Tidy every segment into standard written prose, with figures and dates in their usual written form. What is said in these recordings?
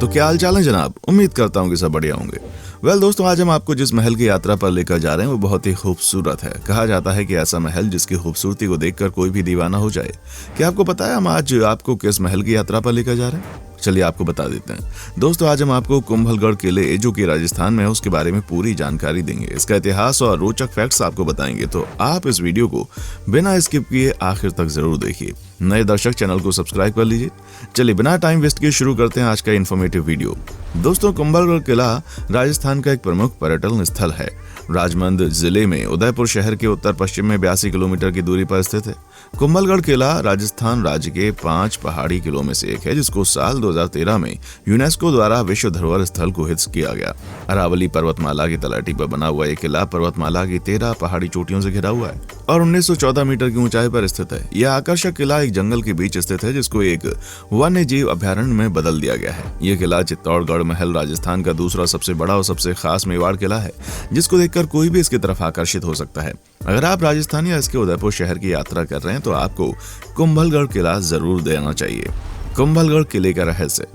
तो क्या हाल चाल है जनाब। उम्मीद करता हूँ कि सब बढ़िया होंगे। दोस्तों, आज हम आपको जिस महल की यात्रा पर लेकर जा रहे हैं वो बहुत ही खूबसूरत है। कहा जाता है कि ऐसा महल जिसकी खूबसूरती को देखकर कोई भी दीवाना हो जाए। क्या आपको पता है हम आज आपको किस महल की यात्रा पर लेकर जा रहे हैं? चलिए आपको बता देते हैं। दोस्तों, आज हम आपको कुंभलगढ़ किले जो कि राजस्थान में है उसके बारे में पूरी जानकारी देंगे। इसका इतिहास और रोचक फैक्ट्स आपको बताएंगे, तो आप इस वीडियो को बिना स्किप किए आखिर तक जरूर देखिए। नए दर्शक चैनल को सब्सक्राइब कर लीजिए। चलिए बिना टाइम वेस्ट किए शुरू करते हैं आज का इन्फॉर्मेटिव वीडियो। दोस्तों, कुंभलगढ़ किला राजस्थान का एक प्रमुख पर्यटन स्थल है। राजमंद जिले में उदयपुर शहर के उत्तर पश्चिम में 82 किलोमीटर की दूरी पर स्थित है। कुंभलगढ़ किला राजस्थान राज्य के 5 पहाड़ी किलों में से एक है, जिसको साल 2013 में यूनेस्को द्वारा विश्व धरोहर स्थल घोषित किया गया। अरावली पर्वतमाला की तलहटी पर बना हुआ यह किला पर्वतमाला की 13 पहाड़ी चोटियों से घिरा हुआ है और 1914 मीटर की ऊंचाई पर स्थित है। यह आकर्षक किला एक जंगल के बीच स्थित है, जिसको एक वन्य जीव अभ्यारण्य में बदल दिया गया है। यह किला चित्तौड़गढ़ महल राजस्थान का दूसरा सबसे बड़ा और सबसे खास मेवाड़ किला है, जिसको देखकर कोई भी इसकी तरफ आकर्षित हो सकता है। अगर आप राजस्थान या इसके उदयपुर शहर की यात्रा कर रहे हैं तो आपको कुंभलगढ़ किला जरूर देना चाहिए। कुंभलगढ़ किले का रहस्य।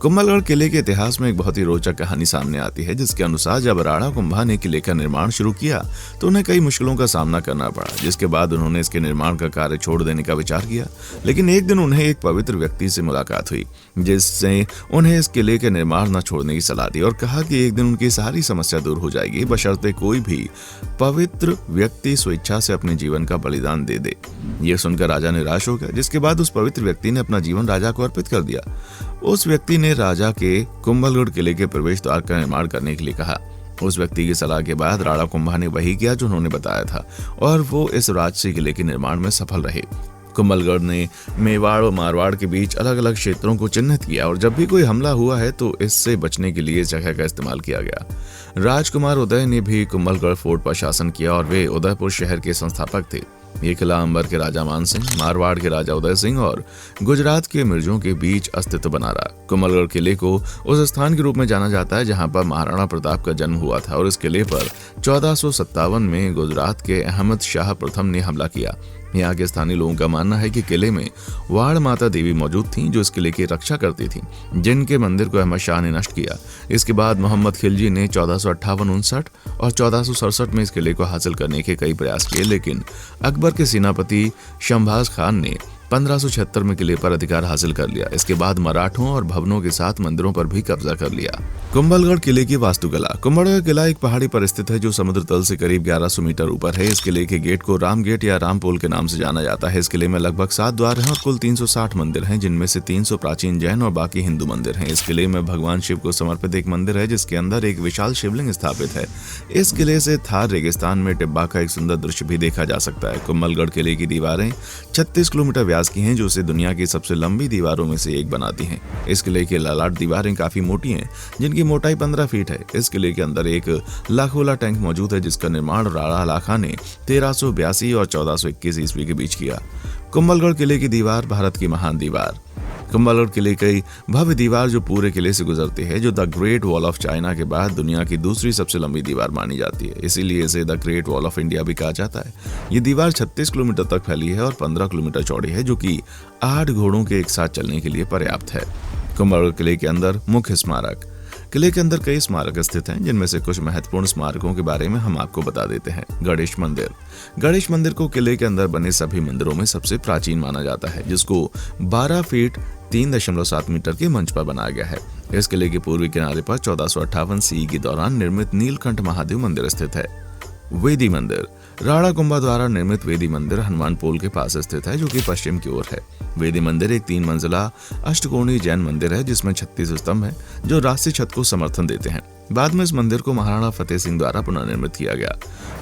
कुंभलगढ़ किले के इतिहास में एक बहुत ही रोचक कहानी सामने आती है, जिसके अनुसार जब राणा कुंभा ने किले का निर्माण शुरू किया तो उन्हें कई मुश्किलों का सामना करना पड़ा, जिसके बाद उन्होंने इसके निर्माण का कार्य छोड़ देने का विचार किया। लेकिन एक दिन उन्हें एक पवित्र व्यक्ति से मुलाकात हुई, जिससे उन्हें इस किले के निर्माण न छोड़ने की सलाह दी और कहा कि एक दिन उनकी सारी समस्या दूर हो जाएगी, बशर्ते कोई भी पवित्र व्यक्ति स्वेच्छा से अपने जीवन का बलिदान दे दे। यह सुनकर राजा निराश हो गया, जिसके बाद उस पवित्र व्यक्ति ने अपना जीवन राजा को अर्पित कर दिया। उस व्यक्ति ने राजा के कुंभलगढ़ किले के प्रवेश द्वार का निर्माण करने के लिए कहा। उस व्यक्ति की सलाह के बाद राणा कुंभा ने वही किया जो उन्होंने बताया था और वो इस राजसी किले के निर्माण में सफल रहे। कुंभलगढ़ ने मेवाड़ और मारवाड़ के बीच अलग अलग क्षेत्रों को चिन्हित किया और जब भी कोई हमला हुआ है तो इससे बचने के लिए इस जगह का इस्तेमाल किया गया। राजकुमार उदय ने भी कुंभलगढ़ फोर्ट पर शासन किया और वे उदयपुर शहर के संस्थापक थे। ये किला अंबर के राजा मान सिंह, मारवाड़ के राजा उदय सिंह और गुजरात के मिर्जों के बीच अस्तित्व बना रहा। कुंभलगढ़ किले को उस स्थान के रूप में जाना जाता है जहां पर महाराणा प्रताप का जन्म हुआ था और इस किले पर 1457 में गुजरात के अहमद शाह प्रथम ने हमला किया। यहाँ के स्थानीय लोगों का मानना है कि किले में वाड़ माता देवी मौजूद थीं, जो इस किले की रक्षा करती थीं, जिनके मंदिर को अहमद शाह ने नष्ट किया। इसके बाद मोहम्मद खिलजी ने 1458-59 और 1467 में इस किले को हासिल करने के कई प्रयास किए, लेकिन अकबर के सेनापति शमबाज खान ने 1576 में किले पर अधिकार हासिल कर लिया। इसके बाद मराठों और भवनों के साथ मंदिरों पर भी कब्जा कर लिया। कुंभलगढ़ किले की वास्तुकला। कुंभलगढ़ किला एक पहाड़ी पर स्थित है जो समुद्र तल से करीब 1100 मीटर ऊपर है। इस किले के गेट को राम गेट या रामपोल के नाम से जाना जाता है। इस किले में लगभग 7 द्वार हैं और कुल 360 मंदिर हैं, जिनमें से 300 प्राचीन जैन और बाकी हिंदू मंदिर हैं। इस किले में भगवान शिव को समर्पित एक मंदिर है, जिसके अंदर एक विशाल शिवलिंग स्थापित है। इस किले से थार रेगिस्तान में टिब्बा का एक सुंदर दृश्य भी देखा जा सकता है। कुंभलगढ़ किले की दीवारें 36 किलोमीटर व्यास की हैं, जो इसे दुनिया की सबसे लंबी दीवारों में से एक बनाती हैं। इस किले की ललाट दीवारें काफी मोटी हैं, जिनकी मोटाई 15 फीट है। इस किले के अंदर एक लाखोला टैंक मौजूद है, जिसका निर्माण राणा लाखा ने 1382 और 1421 ईस्वी के बीच किया। कुंभलगढ़ किले की दीवार भारत की महान दीवार। कुंभलगढ़ किले की भव्य दीवार जो पूरे किले से गुजरती है, जो the great wall of China के बाद दुनिया की दूसरी सबसे लंबी दीवार मानी जाती है। इसीलिए इसे the great wall of India भी कहा जाता है। ये दीवार 36 किलोमीटर तक फैली है और 15 किलोमीटर चौड़ी है, जो कि 8 घोड़ों के एक साथ चलने के लिए पर्याप्त है। कुंभलगढ़ किले के अंदर मुख्य स्मारक। किले के अंदर कई स्मारक स्थित हैं, जिनमें से कुछ महत्वपूर्ण स्मारकों के बारे में हम आपको बता देते हैं। गणेश मंदिर। गणेश मंदिर को किले के अंदर बने सभी मंदिरों में सबसे प्राचीन माना जाता है, जिसको 12 फीट 3.7 मीटर के मंच पर बनाया गया है। इस किले के पूर्वी किनारे पर 1458 सी के दौरान निर्मित नीलकंठ महादेव मंदिर स्थित है। वेदी मंदिर। राणा कुंभा द्वारा निर्मित वेदी मंदिर हनुमान पोल के पास स्थित है, जो कि पश्चिम की ओर है। वेदी मंदिर एक 3 मंजिला अष्टकोणीय जैन मंदिर है, जिसमें 36 स्तंभ हैं, जो राष्ट्रीय छत को समर्थन देते हैं। बाद में इस मंदिर को महाराणा फतेह सिंह द्वारा पुनर्निर्मित किया गया।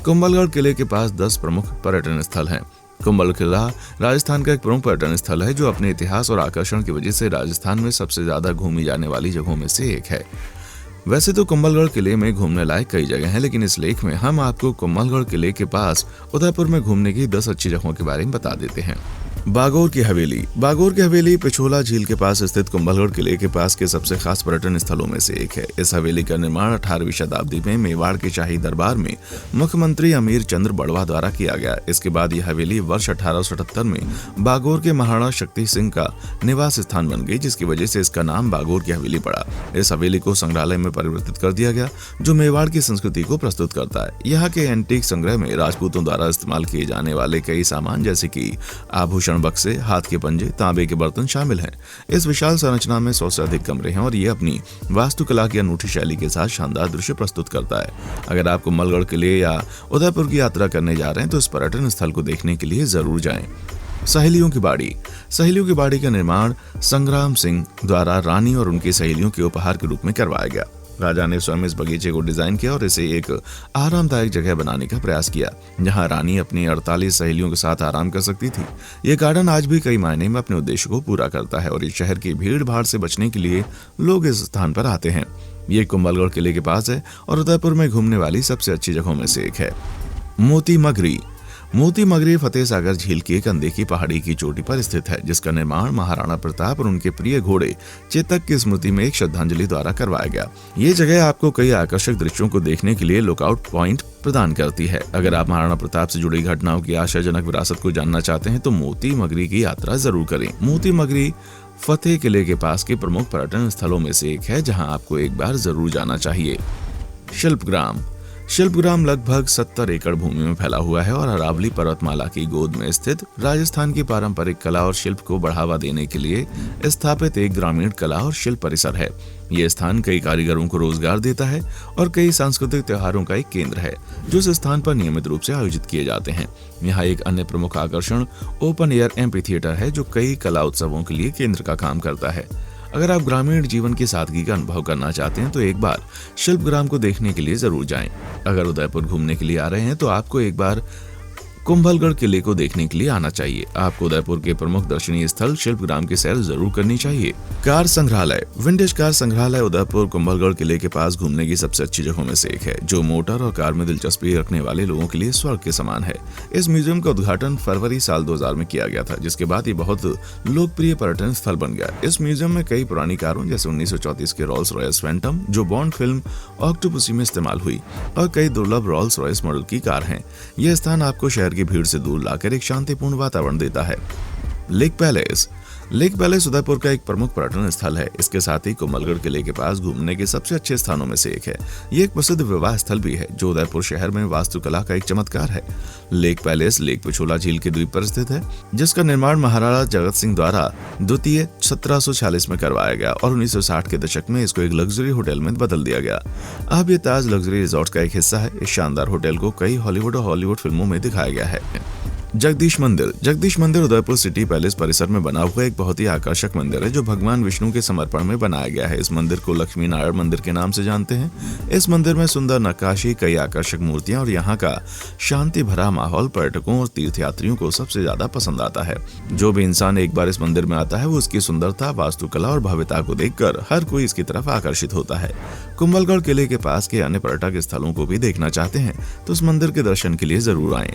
कुंभलगढ़ किले के पास 10 प्रमुख पर्यटन स्थल हैं। कुंभलगढ़ किला राजस्थान का एक प्रमुख पर्यटन स्थल है, जो अपने इतिहास और आकर्षण की वजह से राजस्थान में सबसे ज्यादा घूमी जाने वाली जगहों में से एक है। वैसे तो कुंभलगढ़ किले में घूमने लायक कई जगह हैं, लेकिन इस लेख में हम आपको कुंभलगढ़ किले के पास उदयपुर में घूमने की 10 अच्छी जगहों के बारे में बता देते हैं। बागोर की हवेली। बागोर की हवेली पिछोला झील के पास स्थित कुंभलगढ़ किले के पास के सबसे खास पर्यटन स्थलों में से एक है। इस हवेली का निर्माण 18वीं शताब्दी में मेवाड़ के शाही दरबार में मुख्यमंत्री अमीर चंद्र बड़वा द्वारा किया गया। इसके बाद यह हवेली वर्ष 1878 में बागोर के महाराणा शक्ति सिंह का निवास स्थान बन गई, जिसकी वजह से इसका नाम बागोर की हवेली पड़ा। इस हवेली को संग्रहालय में परिवर्तित कर दिया गया, जो मेवाड़ की संस्कृति को प्रस्तुत करता है। यहाँ के एंटीक संग्रह में राजपूतों द्वारा इस्तेमाल किए जाने वाले कई सामान जैसे कि आभूषण, बक्से, हाथ के पंजे, तांबे के बर्तन शामिल हैं। इस विशाल संरचना में 100 से अधिक कमरे हैं और ये अपनी वास्तुकला की अनूठी शैली के साथ शानदार दृश्य प्रस्तुत करता है। अगर आप कुंभलगढ़ किले या उदयपुर की यात्रा करने जा रहे हैं तो इस पर्यटन स्थल को देखने के लिए जरूर जाएं। सहेलियों की बाड़ी। सहेलियों की बाड़ी का निर्माण संग्राम सिंह द्वारा रानी और उनकी सहेलियों के उपहार के रूप में करवाया गया। राजा ने स्वयं इस बगीचे को डिजाइन किया और इसे एक आरामदायक जगह बनाने का प्रयास किया, जहां रानी अपनी 48 सहेलियों के साथ आराम कर सकती थी। ये गार्डन आज भी कई मायने में अपने उद्देश्य को पूरा करता है और इस शहर की भीड़ भाड़ से बचने के लिए लोग इस स्थान पर आते हैं। ये कुंभलगढ़ किले के पास है और उदयपुर में घूमने वाली सबसे अच्छी जगहों में से एक है। मोती मगरी। मोती मगरी फतेह सागर झील की एक अनदेखी पहाड़ी की चोटी पर स्थित है, जिसका निर्माण महाराणा प्रताप और उनके प्रिय घोड़े चेतक की स्मृति में एक श्रद्धांजलि द्वारा करवाया गया। ये जगह आपको कई आकर्षक दृश्यों को देखने के लिए लुकआउट पॉइंट प्रदान करती है। अगर आप महाराणा प्रताप से जुड़ी घटनाओं की आश्चर्यजनक विरासत को जानना चाहते हैं तो मोती मगरी की यात्रा जरूर करें। मोती मगरी फतेह किले के पास के प्रमुख पर्यटन स्थलों में से एक है, जहाँ आपको एक बार जरूर जाना चाहिए। शिल्पग्राम। शिल्पग्राम लगभग 70 एकड़ भूमि में फैला हुआ है और अरावली पर्वतमाला की गोद में स्थित राजस्थान की पारंपरिक कला और शिल्प को बढ़ावा देने के लिए स्थापित एक ग्रामीण कला और शिल्प परिसर है। ये स्थान कई कारीगरों को रोजगार देता है और कई सांस्कृतिक त्योहारों का एक केंद्र है, जो इस स्थान पर नियमित रूप से आयोजित किए जाते हैं। यहाँ एक अन्य प्रमुख आकर्षण ओपन एयर एम्फी थिएटर है, जो कई कला उत्सवों के लिए केंद्र का काम करता है। अगर आप ग्रामीण जीवन की सादगी का अनुभव करना चाहते हैं तो एक बार शिल्पग्राम को देखने के लिए जरूर जाएं। अगर उदयपुर घूमने के लिए आ रहे हैं तो आपको एक बार कुंभलगढ़ किले को देखने के लिए आना चाहिए। आपको उदयपुर के प्रमुख दर्शनीय स्थल शिल्पग्राम की सैर जरूर करनी चाहिए। कार संग्रहालय। विंटेज कार संग्रहालय उदयपुर कुंभलगढ़ किले के पास घूमने की सबसे अच्छी जगहों में से एक है, जो मोटर और कार में दिलचस्पी रखने वाले लोगों के लिए स्वर्ग के समान है। इस म्यूजियम का उद्घाटन फरवरी साल 2000 में किया गया था, जिसके बाद ये बहुत लोकप्रिय पर्यटन स्थल बन गया। इस म्यूजियम में कई पुरानी कारों जैसे 1934 के रॉल्स रॉयस फैंटम, जो बॉन्ड फिल्म ऑक्टोपसी में इस्तेमाल हुई, और कई दुर्लभ रॉल्स रॉयस मॉडल की कार हैं। यह स्थान आपको शहर की भीड़ से दूर लाकर एक शांतिपूर्ण वातावरण देता है। Lake palace. Lake palace Udaipur का एक प्रमुख पर्यटन स्थल है। इसके साथ ही कुंभलगढ़ किले के पास घूमने के सबसे अच्छे स्थानों में से एक है। ये एक प्रसिद्ध विवाह स्थल भी है, जो उदयपुर शहर में वास्तुकला का एक चमत्कार है। लेक पैलेस लेक पिछोला झील के द्वीप पर स्थित है, जिसका निर्माण महाराणा जगत सिंह द्वारा द्वितीय 1746 में करवाया गया और 1960 के दशक में इसको एक लग्जरी होटल में बदल दिया गया। अब ये ताज लग्जरी रिजॉर्ट का एक हिस्सा है। इस शानदार होटल को कई हॉलीवुड और हॉलीवुड फिल्मों में दिखाया गया है। जगदीश मंदिर। जगदीश मंदिर उदयपुर सिटी पैलेस परिसर में बना हुआ एक बहुत ही आकर्षक मंदिर है, जो भगवान विष्णु के समर्पण में बनाया गया है। इस मंदिर को लक्ष्मी नारायण मंदिर के नाम से जानते हैं। इस मंदिर में सुंदर नक्काशी, कई आकर्षक मूर्तियां और यहाँ का शांति भरा माहौल पर्यटकों और तीर्थयात्रियों को सबसे ज्यादा पसंद आता है। जो भी इंसान एक बार इस मंदिर में आता है, वो उसकी सुंदरता, वास्तुकला और भव्यता को देखकर हर कोई इसकी तरफ आकर्षित होता है। कुंभलगढ़ किले के पास के अन्य पर्यटक स्थलों को भी देखना चाहते हैं तो इस मंदिर के दर्शन के लिए जरूर आएं।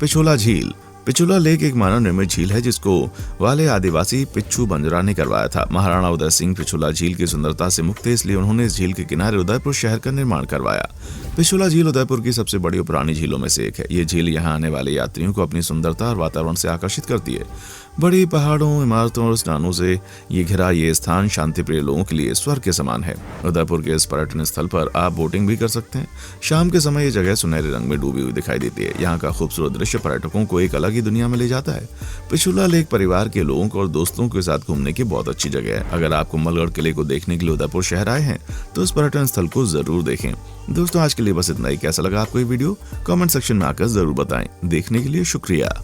पिछोला झील। पिछोला लेक एक मानव निर्मित झील है, जिसको वाले आदिवासी पिच्छू बंजरा ने करवाया था। महाराणा उदय सिंह पिछोला झील की सुंदरता से मुक्त थे, इसलिए उन्होंने इस झील के किनारे उदयपुर शहर का निर्माण करवाया। पिछोला झील उदयपुर की सबसे बड़ी और पुरानी झीलों में से एक है। ये झील यहाँ आने वाले यात्रियों को अपनी सुंदरता और वातावरण से आकर्षित करती है। बड़ी पहाड़ों, इमारतों और स्नानों से ये घिरा ये स्थान शांति प्रिय लोगों के लिए स्वर्ग के समान है। उदयपुर के इस पर्यटन स्थल पर आप बोटिंग भी कर सकते हैं। शाम के समय ये जगह सुनहरे रंग में डूबी हुई दिखाई देती है। यहाँ का खूबसूरत दृश्य पर्यटकों को एक अलग ही दुनिया में ले जाता है। पिछोला लेक परिवार के लोगों को और दोस्तों के साथ घूमने की बहुत अच्छी जगह है। अगर आप कुंभलगढ़ किले को देखने के लिए उदयपुर शहर आए हैं तो इस पर्यटन स्थल को जरूर देखें। दोस्तों, आज के लिए बस इतना ही। कैसा लगा आपको ये वीडियो? कमेंट सेक्शन में आकर जरूर बताएं। देखने के लिए शुक्रिया।